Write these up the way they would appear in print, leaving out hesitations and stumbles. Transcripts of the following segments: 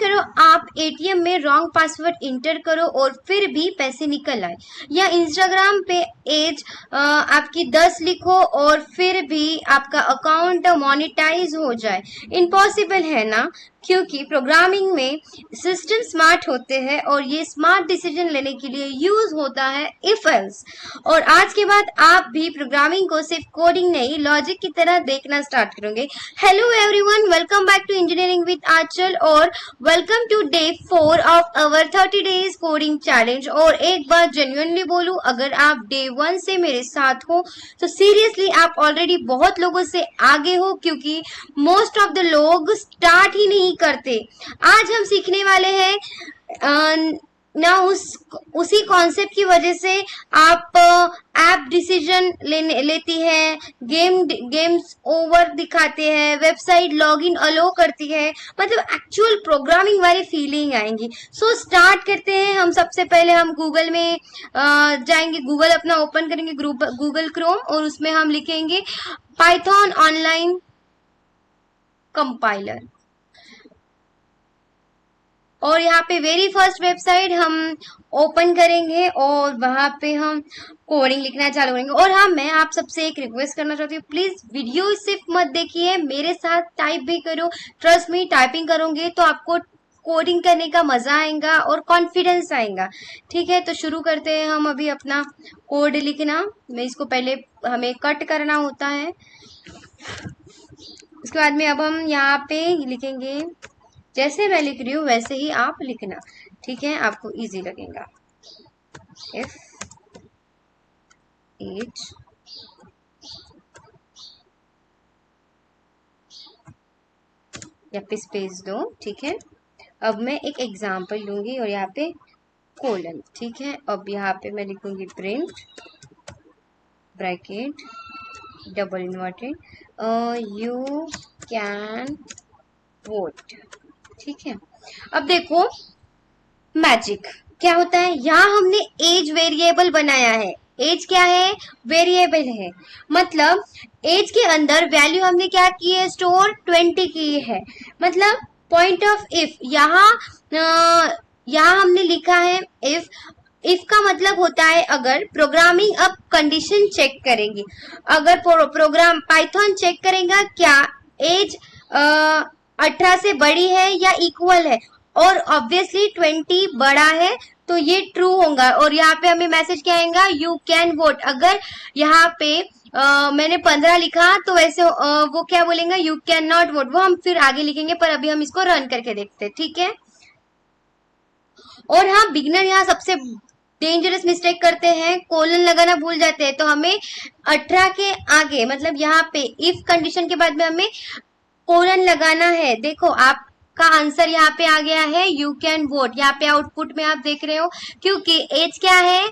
करो आप एटीएम में रॉन्ग पासवर्ड इंटर करो और फिर भी पैसे निकल आए, या इंस्टाग्राम पे एज आपकी 10 लिखो और फिर भी आपका अकाउंट मोनेटाइज हो जाए। इम्पॉसिबल है ना, क्योंकि प्रोग्रामिंग में सिस्टम स्मार्ट होते हैं और ये स्मार्ट डिसीजन लेने के लिए यूज होता है इफ एल्स। और आज के बाद आप भी प्रोग्रामिंग को सिर्फ कोडिंग नहीं लॉजिक की तरह देखना स्टार्ट करोगे। Hello everyone, welcome back to engineering with Anchal और welcome to day 4 of our 30 days coding challenge. और एक बात जेन्युइनली बोलूं, अगर आप डे 1 से मेरे साथ हो तो सीरियसली आप ऑलरेडी बहुत लोगों से आगे हो, क्योंकि मोस्ट ऑफ द लोग स्टार्ट ही नहीं करते। आज हम सीखने वाले हैं ना उसी कॉन्सेप्ट की वजह से आप ऐप डिसीजन लेती है, गेम्स ओवर दिखाते हैं, वेबसाइट लॉगिन अलो करती है, मतलब एक्चुअल प्रोग्रामिंग वाली फीलिंग आएंगी। सो स्टार्ट करते हैं। हम सबसे पहले हम गूगल में जाएंगे, गूगल अपना ओपन करेंगे, गूगल क्रोम, और उसमें हम लिखेंगे पाइथन ऑनलाइन कंपाइलर। और यहाँ पे वेरी फर्स्ट वेबसाइट हम ओपन करेंगे और वहां पे हम कोडिंग लिखना चालू करेंगे। और हाँ, मैं आप सबसे एक रिक्वेस्ट करना चाहती हूँ, प्लीज वीडियो सिर्फ मत देखिए, मेरे साथ टाइप भी करो। ट्रस्ट मी, टाइपिंग करोगे तो आपको कोडिंग करने का मजा आएगा और कॉन्फिडेंस आएगा। ठीक है, तो शुरू करते हैं हम अभी अपना कोड लिखना। मैं इसको पहले हमें कट करना होता है, उसके बाद में अब हम यहाँ पे लिखेंगे, जैसे मैं लिख रही हूँ वैसे ही आप लिखना, ठीक है, आपको इजी लगेगा। इफ एज यहाँ पे स्पेस दो, ठीक है। अब मैं एक एग्जांपल लूंगी और यहाँ पे कोलन, ठीक है। अब यहाँ पे मैं लिखूंगी print bracket double inverted you can vote, ठीक है। अब देखो मैजिक क्या होता है, यहाँ हमने एज वेरिएबल बनाया है। एज क्या है? वेरिएबल है, मतलब एज के अंदर वैल्यू हमने क्या की है? स्टोर 20 की है। मतलब पॉइंट ऑफ इफ, यहाँ हमने लिखा है इफ। इफ का मतलब होता है अगर प्रोग्रामिंग अब कंडीशन चेक करेंगी, अगर प्रोग्राम पाइथन चेक करेगा क्या एज 18 से बड़ी है या इक्वल है, और ऑब्वियसली 20 बड़ा है तो ये ट्रू होगा। और यहाँ पे हमें मैसेज क्या आएगा? You can vote. अगर यहाँ पे मैंने 15 लिखा तो वैसे वो क्या बोलेंगे? You can not vote. वो हम फिर आगे लिखेंगे, पर अभी हम इसको रन करके देखते हैं, ठीक है। और हाँ, बिगनर यहाँ सबसे डेंजरस मिस्टेक करते हैं, कोलन लगाना भूल जाते हैं। तो हमें 18 के आगे, मतलब यहाँ पे इफ कंडीशन के बाद में हमें कोलन लगाना है। देखो आपका आंसर यहाँ पे आ गया है, यू कैन वोट। यहाँ पे आउटपुट में आप देख रहे हो, क्योंकि एज क्या है?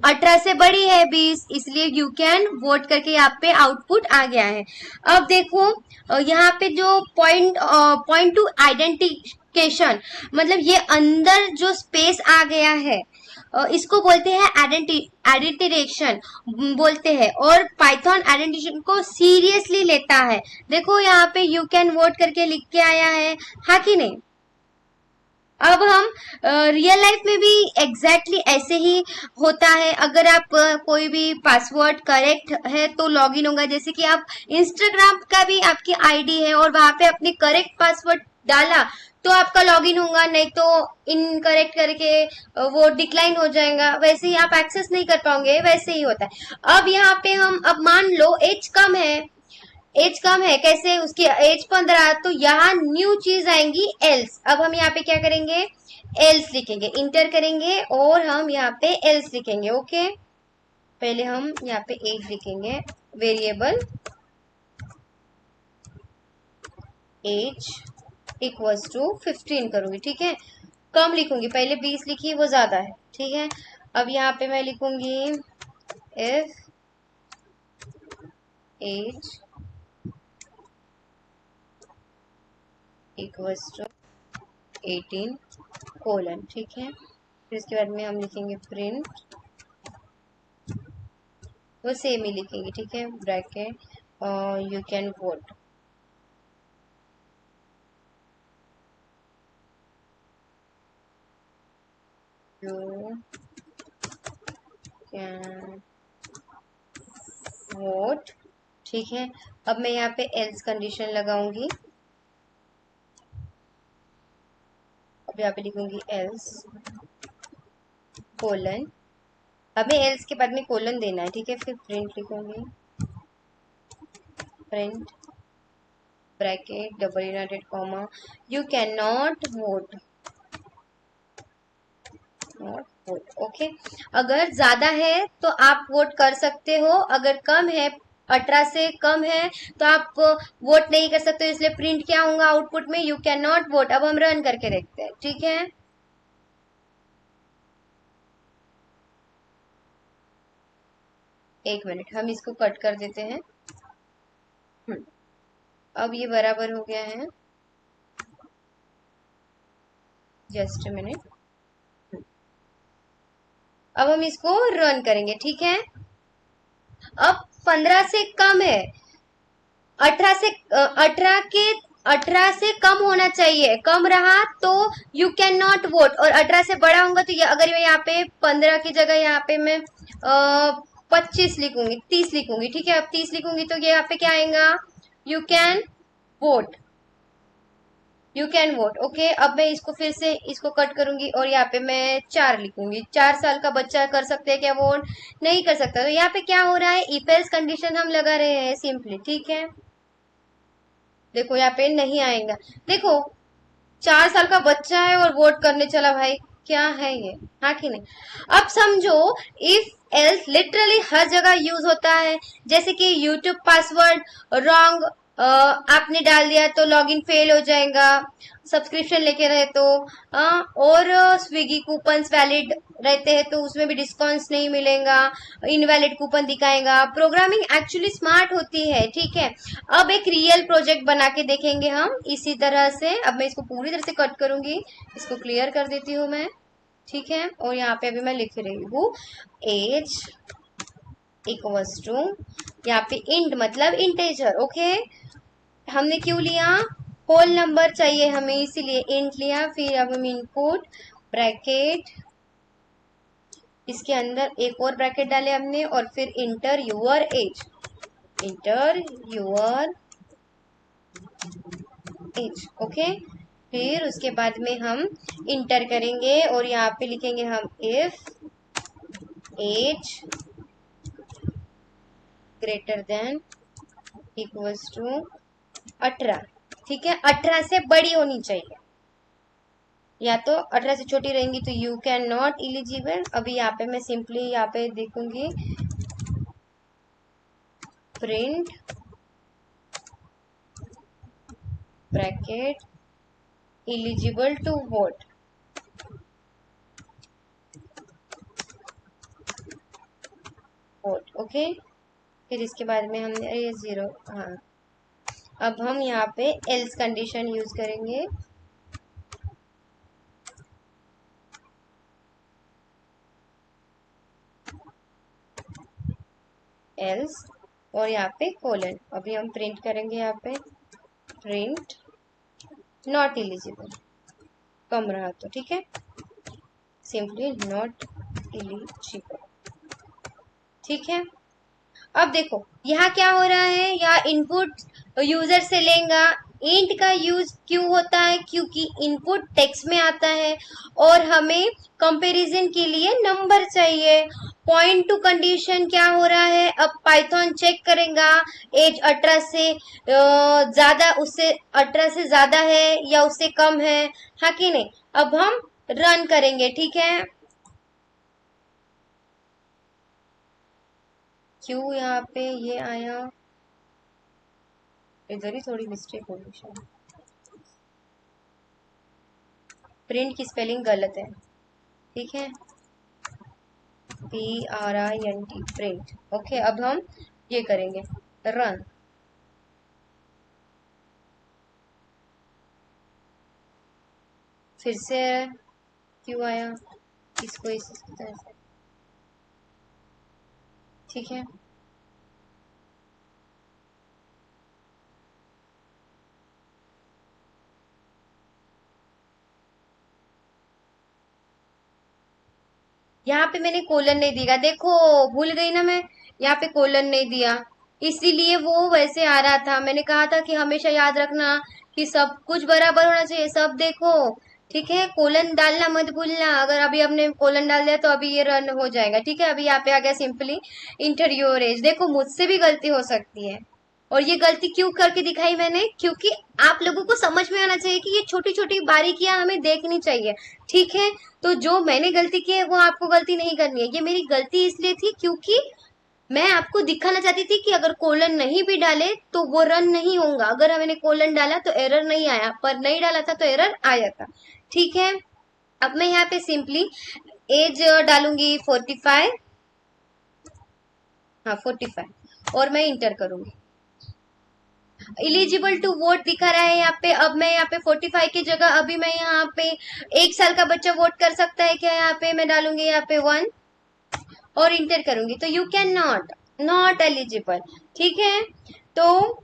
18 से बड़ी है 20, इसलिए यू कैन वोट करके यहाँ पे आउटपुट आ गया है। अब देखो यहाँ पे जो पॉइंट टू आइडेंटिफिकेशन, मतलब ये अंदर जो स्पेस आ गया है इसको बोलते हैं आइडेंटिफिकेशन बोलते हैं, और पाइथन आइडेंटिफिकेशन को सीरियसली लेता है। देखो यहाँ पे यू कैन वोट करके लिख के आया है, हाँ कि नहीं। अब हम रियल लाइफ में भी एग्जैक्टली ऐसे ही होता है। अगर आप कोई भी पासवर्ड करेक्ट है तो लॉगिन होगा। जैसे कि आप इंस्टाग्राम का भी आपकी आईडी है और वहां पे अपने करेक्ट पासवर्ड डाला तो आपका लॉगिन होगा, नहीं तो इनकरेक्ट करके वो डिक्लाइन हो जाएगा, वैसे ही आप एक्सेस नहीं कर पाओगे, वैसे ही होता है। अब यहाँ पे हम, अब मान लो एज कम है, एज कम है कैसे? उसकी एज 15, तो यहाँ न्यू चीज आएंगी एल्स। अब हम यहाँ पे क्या करेंगे? एल्स लिखेंगे, इंटर करेंगे और हम यहाँ पे एल्स लिखेंगे। ओके, पहले हम यहाँ पे एज लिखेंगे, वेरिएबल एज इक्वल्स टू 15 करूंगी, ठीक है। कम लिखूंगी, पहले 20 लिखी, वो ज्यादा है, ठीक है। अब यहाँ पे मैं लिखूंगी if age equals to 18 colon, ठीक है। फिर इसके बाद में हम लिखेंगे प्रिंट, वो सेम ही लिखेंगे, ठीक है, bracket you can vote. You can vote. ठीक है, अब मैं यहाँ पे एल्स कंडीशन लगाऊंगी। अब यहाँ पे लिखूंगी एल्स कोलन। हमें एल्स के बाद में कोलन देना है, ठीक है। फिर प्रिंट लिखूंगी, print bracket double inverted comma, you can not vote, not vote. Okay, अगर ज्यादा है तो आप वोट कर सकते हो, अगर कम है 18 से कम है तो आप वोट नहीं कर सकते हो। इसलिए प्रिंट क्या होगा आउटपुट में, यू कैन नॉट वोट। अब हम रन करके देखते हैं, ठीक है। एक मिनट, हम इसको कट कर देते हैं। अब ये बराबर हो गया है, जस्ट मिनट। अब हम इसको रन करेंगे, ठीक है। अब 15 से कम है, 18 से 18 से कम होना चाहिए, कम रहा तो यू कैन नॉट वोट, और 18 से बड़ा होगा तो अगर मैं यहाँ पे 15 की जगह यहाँ पे मैं 25 लिखूंगी, 30 लिखूंगी, ठीक है। अब 30 लिखूंगी तो ये यहाँ पे क्या आएगा, you can vote, you can vote. Okay, अब मैं इसको फिर से इसको कट करूंगी और यहाँ पे मैं 4 लिखूंगी। 4 साल का बच्चा कर सकते हैं क्या वोट, नहीं कर सकता। तो यहाँ पे क्या हो रहा है, इफ एल्स कंडीशन हम लगा रहे हैं सिंपली, ठीक है। देखो यहाँ पे नहीं आएगा, देखो 4 साल का बच्चा है और वोट करने चला, भाई क्या है ये, हाँ कि नहीं। अब समझो इफ एल्स लिटरली हर जगह यूज होता है, जैसे कि यूट्यूब पासवर्ड रॉन्ग आपने डाल दिया तो लॉगिन फेल हो जाएगा, सब्सक्रिप्शन लेके रहे तो और स्विगी कूपन्स वैलिड रहते हैं तो उसमें भी डिस्काउंट्स नहीं मिलेगा, इनवैलिड कूपन दिखाएगा। प्रोग्रामिंग एक्चुअली स्मार्ट होती है, ठीक है। अब एक रियल प्रोजेक्ट बना के देखेंगे हम इसी तरह से। अब मैं इसको पूरी तरह से कट करूंगी, इसको क्लियर कर देती हूँ मैं, ठीक है। और यहाँ पे अभी मैं लिख रही हूँ एज इक्वल्स टू, यहाँ पे इंट मतलब इंटेजर, ओके। हमने क्यों लिया, होल नंबर चाहिए हमें, इसीलिए इंट लिया। फिर अब हम इनपुट ब्रैकेट, इसके अंदर एक और ब्रैकेट डाले हमने, और फिर enter your age, enter your age, okay. फिर उसके बाद में हम इंटर करेंगे और यहाँ पे लिखेंगे हम if age greater than equals to 18, ठीक है। 18 से बड़ी होनी चाहिए, या तो 18 से छोटी रहेंगी तो यू कैन नॉट एलिजिबल। अभी यहाँ पे मैं सिंपली यहाँ पे देखूंगी print bracket eligible to vote, vote, okay. फिर इसके बाद में हमने ये 0, हाँ। अब हम यहाँ पे एल्स कंडीशन यूज करेंगे, एल्स और यहाँ पे कोलन। अभी हम प्रिंट करेंगे यहाँ पे प्रिंट नॉट एलिजिबल, कम रहा तो, ठीक है, सिंपली नॉट एलिजिबल, ठीक है। अब देखो यहाँ क्या हो रहा है, यहाँ इनपुट यूजर से लेगा। इंट का यूज क्यों होता है, क्योंकि इनपुट टेक्स्ट में आता है और हमें कंपैरिजन के लिए नंबर चाहिए। पॉइंट टू कंडीशन क्या हो रहा है, अब पाइथन चेक करेगा एज 18 से ज्यादा, उससे 18 से ज्यादा है या उससे कम है, हाँ कि नहीं। अब हम रन करेंगे, ठीक है। क्यों यहाँ पे ये आया, इधर ही थोड़ी मिस्टेक होगी शायद, प्रिंट की स्पेलिंग गलत है, ठीक है, PRINT प्रिंट, ओके। अब हम ये करेंगे रन, फिर से क्यों आया, इसको इस तरह से, ठीक है। यहाँ पे मैंने कोलन नहीं दिया, देखो भूल गई ना मैं, यहाँ पे कोलन नहीं दिया, इसीलिए वो वैसे आ रहा था। मैंने कहा था कि हमेशा याद रखना कि सब कुछ बराबर होना चाहिए, सब देखो, ठीक है, कोलन डालना मत भूलना। अगर अभी हमने कोलन डाल दिया तो अभी ये रन हो जाएगा, ठीक है। अभी यहाँ पे आ गया सिंपली इंटर योर एज। देखो मुझसे भी गलती हो सकती है, और ये गलती क्यों करके दिखाई मैंने, क्योंकि आप लोगों को समझ में आना चाहिए कि ये छोटी छोटी बारीकियां हमें देखनी चाहिए, ठीक है। तो जो मैंने गलती की है वो आपको गलती नहीं करनी है। ये मेरी गलती इसलिए थी क्योंकि मैं आपको दिखाना चाहती थी कि अगर कोलन नहीं भी डाले तो वो रन नहीं होगा। अगर मैंने कोलन डाला तो एरर नहीं आया, पर नहीं डाला था तो एरर आया था, ठीक है। अब मैं यहाँ पे सिंपली एज डालूंगी 45, हाँ 45, और मैं इंटर करूंगी। एलिजिबल टू वोट दिखा रहा है यहाँ पे। अब मैं यहाँ पे 45 की जगह अभी मैं यहाँ पे 1 साल का बच्चा वोट कर सकता है क्या, यहाँ पे मैं डालूंगी यहाँ पे 1 और इंटर करूंगी, तो you can not, not eligible, ठीक है। तो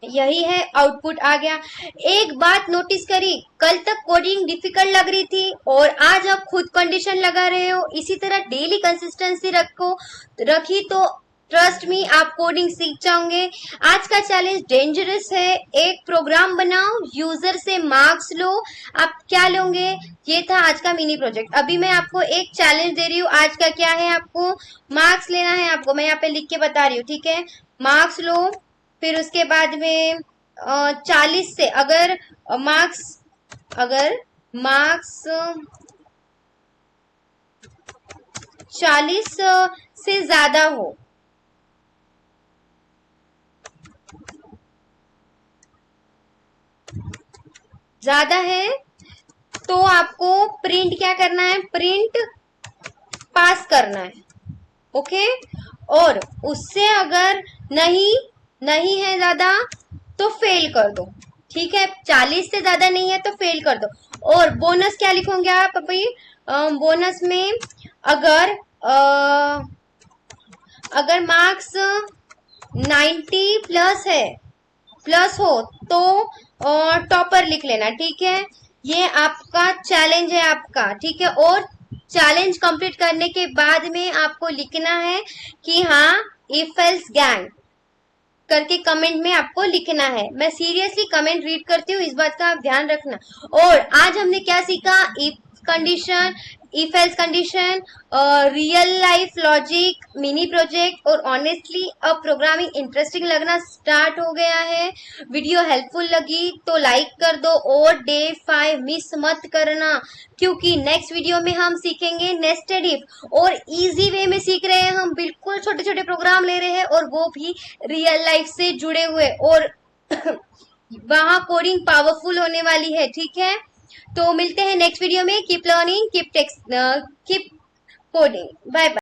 यही है, आउटपुट आ गया। एक बात नोटिस करी, कल तक कोडिंग डिफिकल्ट लग रही थी और आज आप खुद कंडीशन लगा रहे हो। इसी तरह डेली कंसिस्टेंसी रखी तो ट्रस्ट मी आप कोडिंग सीख जाओगे। आज का चैलेंज डेंजरस है। एक प्रोग्राम बनाओ, यूजर से मार्क्स लो। आप क्या लोगे, ये था आज का मिनी प्रोजेक्ट। अभी मैं आपको एक चैलेंज दे रही हूँ। आज का क्या है, आपको मार्क्स लेना है। आपको मैं यहाँ पे लिख के बता रही हूँ, ठीक है। मार्क्स लो, फिर उसके बाद में 40 से अगर मार्क्स 40 से ज्यादा हो, ज्यादा है तो आपको प्रिंट क्या करना है, प्रिंट पास करना है, ओके। और उससे अगर नहीं है ज्यादा तो फेल कर दो, ठीक है। 40 से ज्यादा नहीं है तो फेल कर दो। और बोनस क्या लिखोगे आप अभी, बोनस में अगर मार्क्स 90 प्लस हो तो टॉपर लिख लेना, ठीक है। ये आपका चैलेंज है आपका, ठीक है। और चैलेंज कंप्लीट करने के बाद में आपको लिखना है कि हाँ इफ एल्स गैंग करके कमेंट में आपको लिखना है। मैं सीरियसली कमेंट रीड करती हूँ, इस बात का आप ध्यान रखना। और आज हमने क्या सीखा, if condition, if else condition, real life logic, mini project. और ऑनेस्टली अब प्रोग्रामिंग इंटरेस्टिंग लगना स्टार्ट हो गया है। वीडियो हेल्पफुल लगी तो लाइक कर दो और डे 5 मिस मत करना, क्योंकि नेक्स्ट वीडियो में हम सीखेंगे नेस्टेड इफ। और इजी वे में सीख रहे हैं हम, बिल्कुल छोटे छोटे प्रोग्राम ले रहे हैं और वो भी रियल लाइफ से जुड़े हुए, और वहां कोडिंग पावरफुल होने वाली है, ठीक है। तो मिलते हैं नेक्स्ट वीडियो में। Keep learning, keep coding, bye bye.